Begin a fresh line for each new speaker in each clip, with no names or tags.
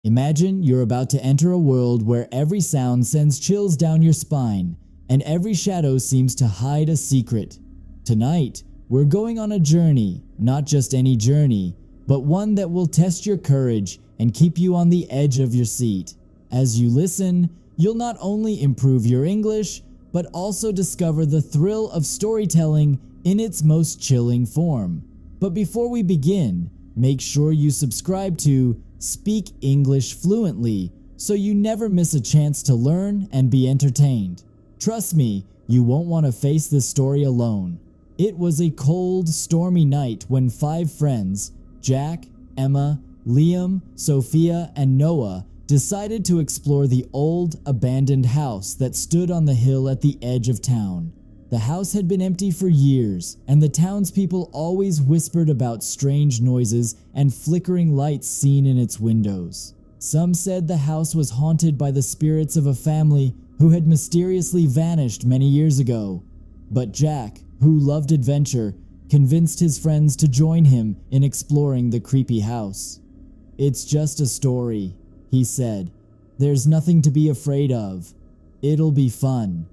Imagine you're about to enter a world where every sound sends chills down your spine, and every shadow seems to hide a secret. Tonight, we're going on a journey, not just any journey, but one that will test your courage and keep you on the edge of your seat. As you listen, you'll not only improve your English, but also discover the thrill of storytelling in its most chilling form. But before we begin, make sure you subscribe to Speak English Fluently so you never miss a chance to learn and be entertained. Trust me, you won't want to face this story alone. It was a cold, stormy night when 5 friends, Jack, Emma, Liam, Sophia, and Noah, decided to explore the old, abandoned house that stood on the hill at the edge of town. The house had been empty for years, and the townspeople always whispered about strange noises and flickering lights seen in its windows. Some said the house was haunted by the spirits of a family who had mysteriously vanished many years ago. But Jack, who loved adventure, convinced his friends to join him in exploring the creepy house. "It's just a story," he said. "There's nothing to be afraid of. It'll be fun."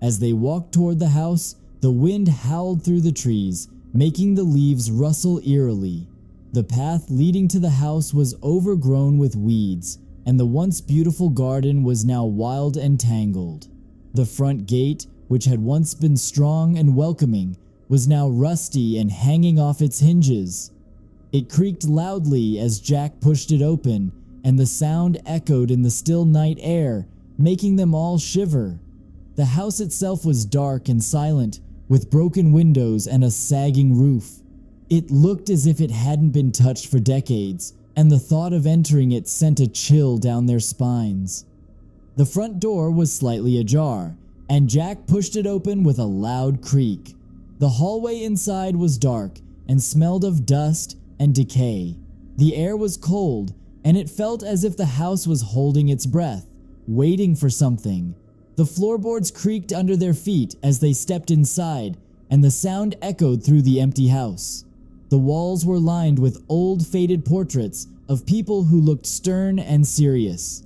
As they walked toward the house, the wind howled through the trees, making the leaves rustle eerily. The path leading to the house was overgrown with weeds, and the once beautiful garden was now wild and tangled. The front gate, which had once been strong and welcoming, was now rusty and hanging off its hinges. It creaked loudly as Jack pushed it open, and the sound echoed in the still night air, making them all shiver. The house itself was dark and silent, with broken windows and a sagging roof. It looked as if it hadn't been touched for decades, and the thought of entering it sent a chill down their spines. The front door was slightly ajar, and Jack pushed it open with a loud creak. The hallway inside was dark and smelled of dust and decay. The air was cold, and it felt as if the house was holding its breath, waiting for something. The floorboards creaked under their feet as they stepped inside, and the sound echoed through the empty house. The walls were lined with old, faded portraits of people who looked stern and serious.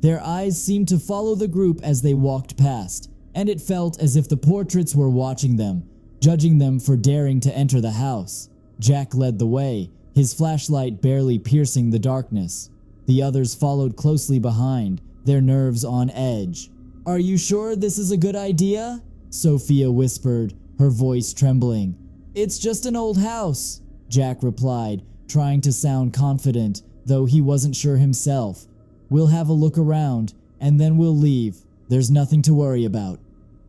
Their eyes seemed to follow the group as they walked past, and it felt as if the portraits were watching them, judging them for daring to enter the house. Jack led the way, his flashlight barely piercing the darkness. The others followed closely behind, their nerves on edge. "Are you sure this is a good idea?" Sophia whispered, her voice trembling. "It's just an old house," Jack replied, trying to sound confident, though he wasn't sure himself. "We'll have a look around, and then we'll leave. There's nothing to worry about."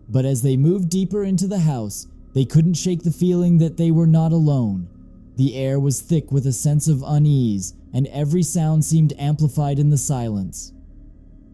But as they moved deeper into the house, they couldn't shake the feeling that they were not alone. The air was thick with a sense of unease, and every sound seemed amplified in the silence.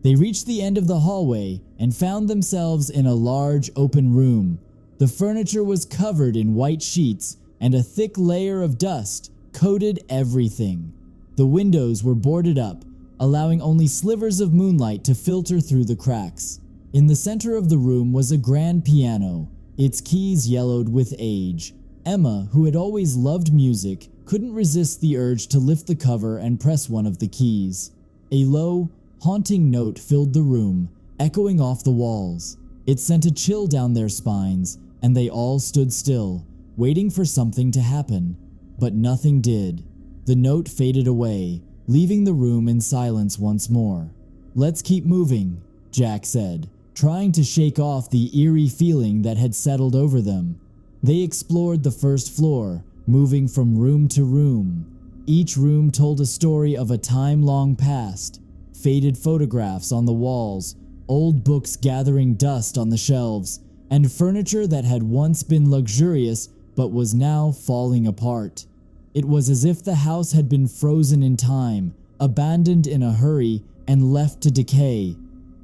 They reached the end of the hallway and found themselves in a large open room. The furniture was covered in white sheets, and a thick layer of dust coated everything. The windows were boarded up, allowing only slivers of moonlight to filter through the cracks. In the center of the room was a grand piano, its keys yellowed with age. Emma, who had always loved music, couldn't resist the urge to lift the cover and press one of the keys. A low, haunting note filled the room, echoing off the walls. It sent a chill down their spines, and they all stood still, waiting for something to happen. But nothing did. The note faded away, leaving the room in silence once more. "Let's keep moving," Jack said, trying to shake off the eerie feeling that had settled over them. They explored the first floor, moving from room to room. Each room told a story of a time long past. Faded photographs on the walls, old books gathering dust on the shelves, and furniture that had once been luxurious but was now falling apart. It was as if the house had been frozen in time, abandoned in a hurry, and left to decay.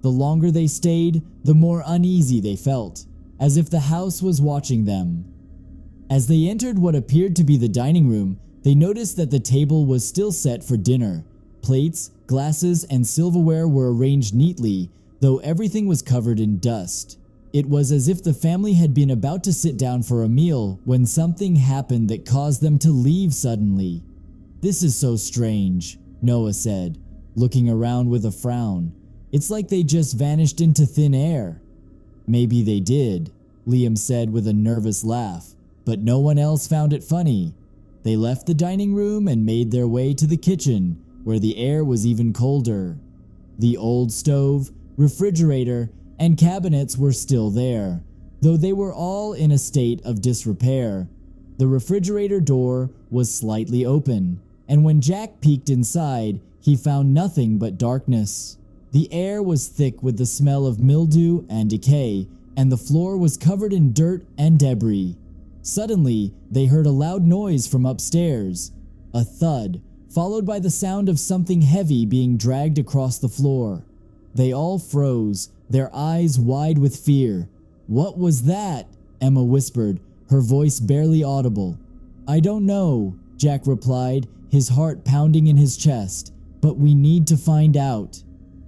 The longer they stayed, the more uneasy they felt, as if the house was watching them. As they entered what appeared to be the dining room, they noticed that the table was still set for dinner. Plates, glasses, and silverware were arranged neatly, though everything was covered in dust. It was as if the family had been about to sit down for a meal when something happened that caused them to leave suddenly. "This is so strange," Noah said, looking around with a frown. It's like they just vanished into thin air. Maybe they did, Liam said with a nervous laugh, but no one else found it funny. They left the dining room and made their way to the kitchen, where the air was even colder. The old stove, refrigerator, and cabinets were still there, though they were all in a state of disrepair. The refrigerator door was slightly open, and when Jack peeked inside, he found nothing but darkness. The air was thick with the smell of mildew and decay, and the floor was covered in dirt and debris. Suddenly, they heard a loud noise from upstairs, a thud, followed by the sound of something heavy being dragged across the floor. They all froze, their eyes wide with fear. "What was that?" Emma whispered, her voice barely audible. "I don't know," Jack replied, his heart pounding in his chest, "but we need to find out."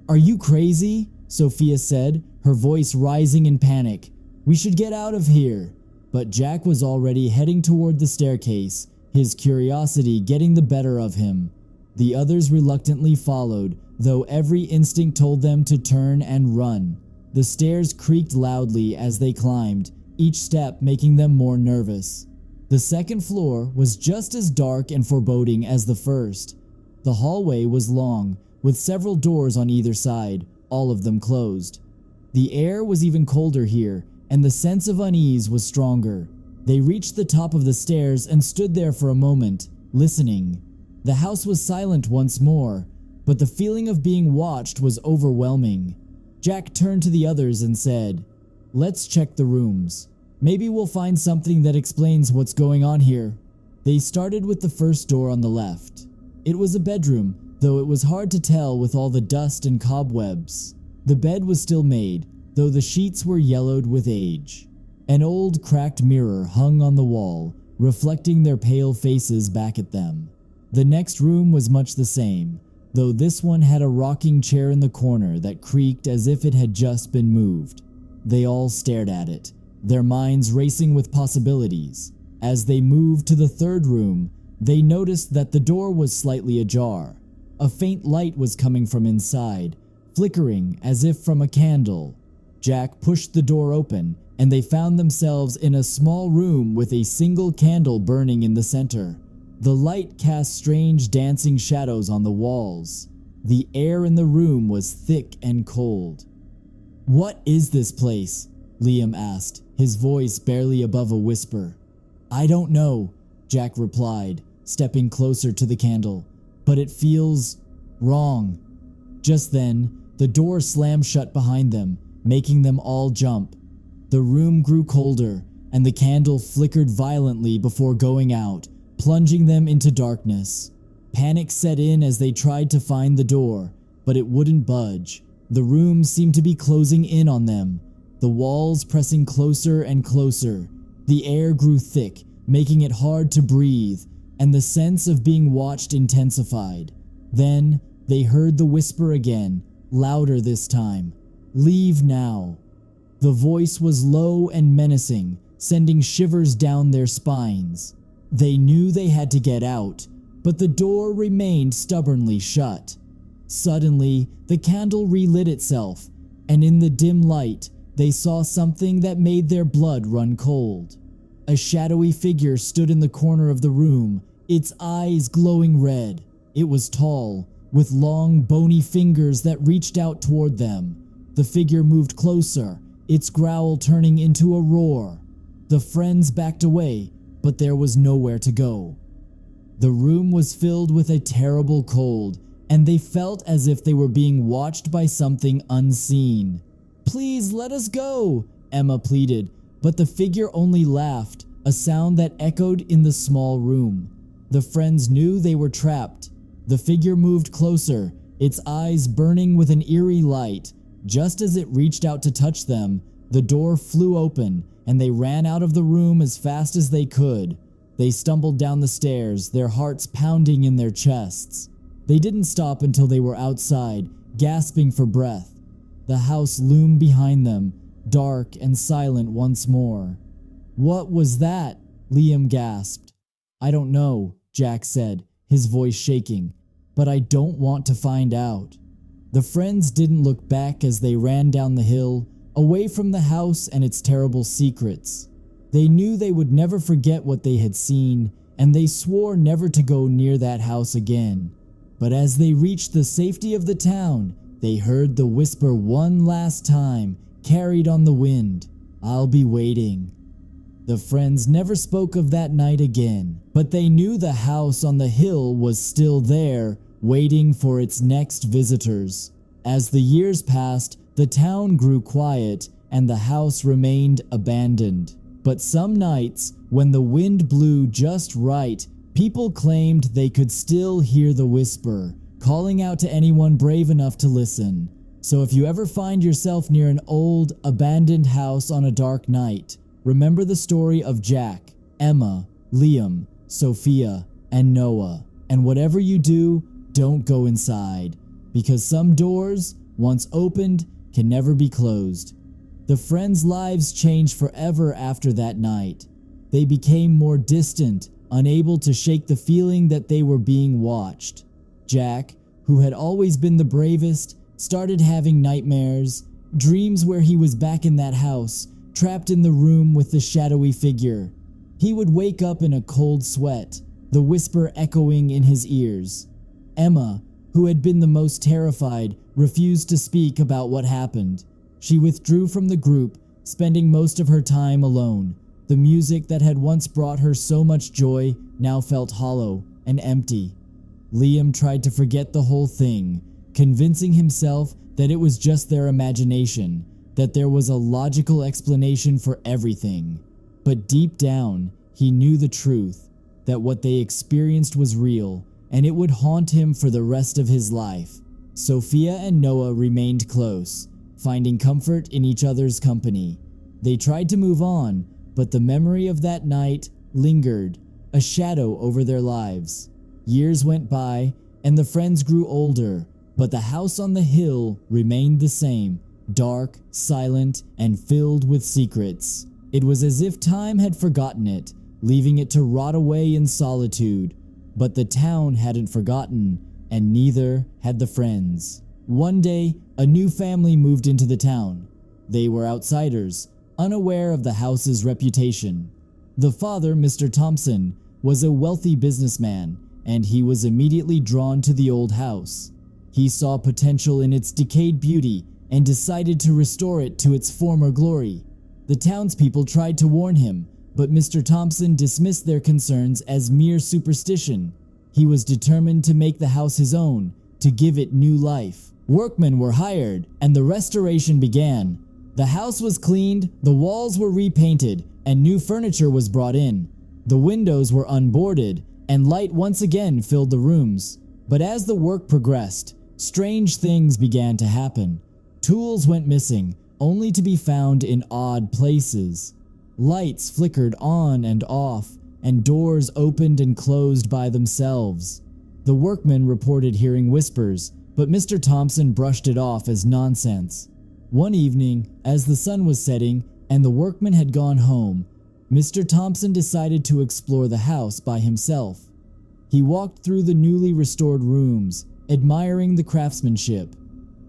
"Are you crazy?" Sophia said, her voice rising in panic. "We should get out of here." But Jack was already heading toward the staircase, his curiosity getting the better of him. The others reluctantly followed, though every instinct told them to turn and run. The stairs creaked loudly as they climbed, each step making them more nervous. The second floor was just as dark and foreboding as the first. The hallway was long, with several doors on either side, all of them closed. The air was even colder here, and the sense of unease was stronger. They reached the top of the stairs and stood there for a moment, listening. The house was silent once more, but the feeling of being watched was overwhelming. Jack turned to the others and said, "Let's check the rooms. Maybe we'll find something that explains what's going on here." They started with the first door on the left. It was a bedroom, though it was hard to tell with all the dust and cobwebs. The bed was still made, though the sheets were yellowed with age. An old cracked mirror hung on the wall, reflecting their pale faces back at them. The next room was much the same, though this one had a rocking chair in the corner that creaked as if it had just been moved. They all stared at it, their minds racing with possibilities. As they moved to the third room, they noticed that the door was slightly ajar. A faint light was coming from inside, flickering as if from a candle. Jack pushed the door open, and they found themselves in a small room with a single candle burning in the center. The light cast strange dancing shadows on the walls. The air in the room was thick and cold. "What is this place?" Liam asked, his voice barely above a whisper. "I don't know," Jack replied, stepping closer to the candle, "but it feels wrong." Just then, the door slammed shut behind them, making them all jump. The room grew colder, and the candle flickered violently before going out, plunging them into darkness. Panic set in as they tried to find the door, but it wouldn't budge. The room seemed to be closing in on them, the walls pressing closer and closer. The air grew thick, making it hard to breathe, and the sense of being watched intensified. Then they heard the whisper again, louder this time. "Leave now." The voice was low and menacing, sending shivers down their spines. They knew they had to get out, but the door remained stubbornly shut. Suddenly, the candle relit itself, and in the dim light, they saw something that made their blood run cold. A shadowy figure stood in the corner of the room, its eyes glowing red. It was tall, with long, bony fingers that reached out toward them. The figure moved closer, its growl turning into a roar. The friends backed away, but there was nowhere to go. The room was filled with a terrible cold, and they felt as if they were being watched by something unseen. "Please let us go," Emma pleaded, but the figure only laughed, a sound that echoed in the small room. The friends knew they were trapped. The figure moved closer, its eyes burning with an eerie light. Just as it reached out to touch them, the door flew open, and they ran out of the room as fast as they could. They stumbled down the stairs, their hearts pounding in their chests. They didn't stop until they were outside, gasping for breath. The house loomed behind them, dark and silent once more. "What was that?" Liam gasped. "I don't know," Jack said, his voice shaking, but I don't want to find out." The friends didn't look back as they ran down the hill, away from the house and its terrible secrets. They knew they would never forget what they had seen, and they swore never to go near that house again. But as they reached the safety of the town, they heard the whisper one last time, carried on the wind, "I'll be waiting." The friends never spoke of that night again, but they knew the house on the hill was still there, waiting for its next visitors. As the years passed, the town grew quiet and the house remained abandoned. But some nights, when the wind blew just right, people claimed they could still hear the whisper, calling out to anyone brave enough to listen. So if you ever find yourself near an old, abandoned house on a dark night, remember the story of Jack, Emma, Liam, Sophia, and Noah. And whatever you do, don't go inside, because some doors, once opened, can never be closed. The friends' lives changed forever after that night. They became more distant, unable to shake the feeling that they were being watched. Jack, who had always been the bravest, started having nightmares, dreams where he was back in that house, trapped in the room with the shadowy figure. He would wake up in a cold sweat, the whisper echoing in his ears. Emma, who had been the most terrified, refused to speak about what happened. She withdrew from the group, spending most of her time alone. The music that had once brought her so much joy now felt hollow and empty. Liam tried to forget the whole thing, convincing himself that it was just their imagination, that there was a logical explanation for everything. But deep down, he knew the truth, that what they experienced was real, and it would haunt him for the rest of his life. Sophia and Noah remained close, finding comfort in each other's company. They tried to move on, but the memory of that night lingered, a shadow over their lives. Years went by, and the friends grew older, but the house on the hill remained the same, dark, silent, and filled with secrets. It was as if time had forgotten it, leaving it to rot away in solitude. But the town hadn't forgotten, and neither had the friends. One day, a new family moved into the town. They were outsiders, unaware of the house's reputation. The father, Mr. Thompson, was a wealthy businessman, and he was immediately drawn to the old house. He saw potential in its decayed beauty and decided to restore it to its former glory. The townspeople tried to warn him, but Mr. Thompson dismissed their concerns as mere superstition. He was determined to make the house his own, to give it new life. Workmen were hired, and the restoration began. The house was cleaned, the walls were repainted, and new furniture was brought in. The windows were unboarded, and light once again filled the rooms. But as the work progressed, strange things began to happen. Tools went missing, only to be found in odd places. Lights flickered on and off, and doors opened and closed by themselves. The workmen reported hearing whispers, but Mr. Thompson brushed it off as nonsense. One evening, as the sun was setting and the workmen had gone home, Mr. Thompson decided to explore the house by himself. He walked through the newly restored rooms, admiring the craftsmanship.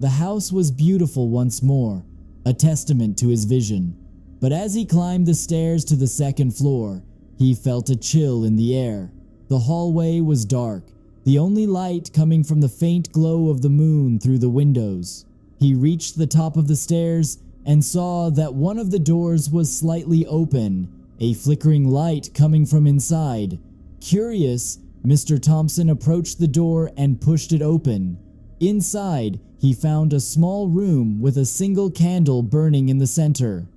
The house was beautiful once more, a testament to his vision. But as he climbed the stairs to the second floor, he felt a chill in the air. The hallway was dark, the only light coming from the faint glow of the moon through the windows. He reached the top of the stairs and saw that one of the doors was slightly open, a flickering light coming from inside. Curious, Mr. Thompson approached the door and pushed it open. Inside, he found a small room with a single candle burning in the center.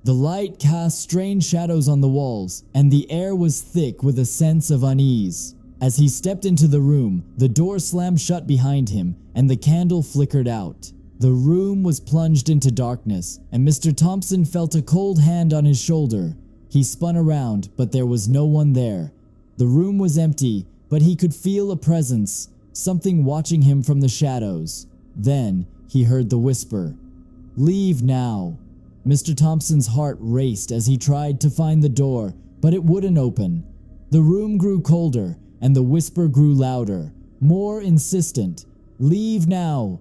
The light cast strange shadows on the walls, and the air was thick with a sense of unease. As he stepped into the room, the door slammed shut behind him, and the candle flickered out. The room was plunged into darkness, and Mr. Thompson felt a cold hand on his shoulder. He spun around, but there was no one there. The room was empty, but he could feel a presence, something watching him from the shadows. Then he heard the whisper, "Leave now." Mr. Thompson's heart raced as he tried to find the door, but it wouldn't open. The room grew colder, and the whisper grew louder. more insistent. "Leave now!"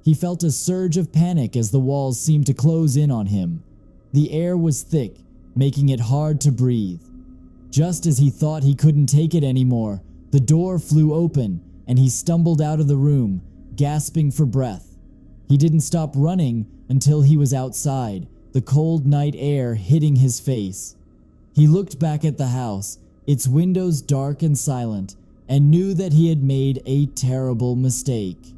He felt a surge of panic as the walls seemed to close in on him. The air was thick, making it hard to breathe. Just as he thought he couldn't take it anymore, the door flew open and he stumbled out of the room, gasping for breath. He didn't stop running until he was outside, the cold night air hitting his face. He looked back at the house, its windows dark and silent, and knew that he had made a terrible mistake.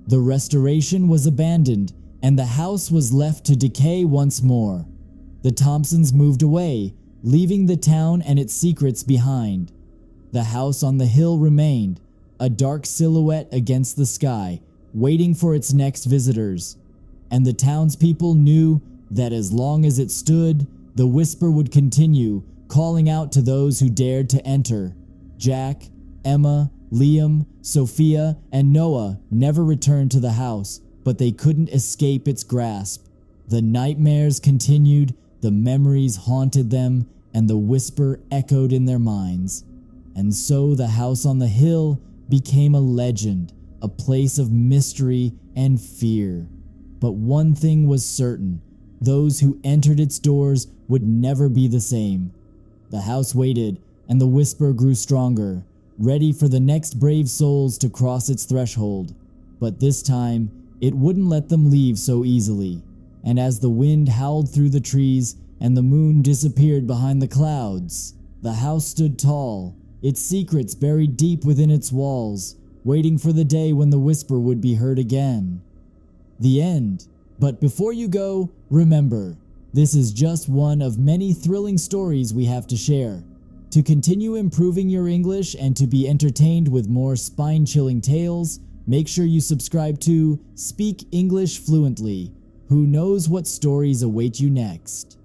The restoration was abandoned, and the house was left to decay once more. The Thompsons moved away, leaving the town and its secrets behind. The house on the hill remained, a dark silhouette against the sky, waiting for its next visitors. And the townspeople knew that as long as it stood, the whisper would continue, calling out to those who dared to enter. Jack, Emma, Liam, Sophia, and Noah never returned to the house, but they couldn't escape its grasp. The nightmares continued, the memories haunted them, and the whisper echoed in their minds. And so the house on the hill became a legend, a place of mystery and fear. But one thing was certain: those who entered its doors would never be the same. The house waited, and the whisper grew stronger, ready for the next brave souls to cross its threshold. But this time, it wouldn't let them leave so easily. And as the wind howled through the trees and the moon disappeared behind the clouds, the house stood tall, its secrets buried deep within its walls, waiting for the day when the whisper would be heard again. The end. But before you go, remember, this is just one of many thrilling stories we have to share. To continue improving your English and to be entertained with more spine-chilling tales, make sure you subscribe to Speak English Fluently. Who knows what stories await you next?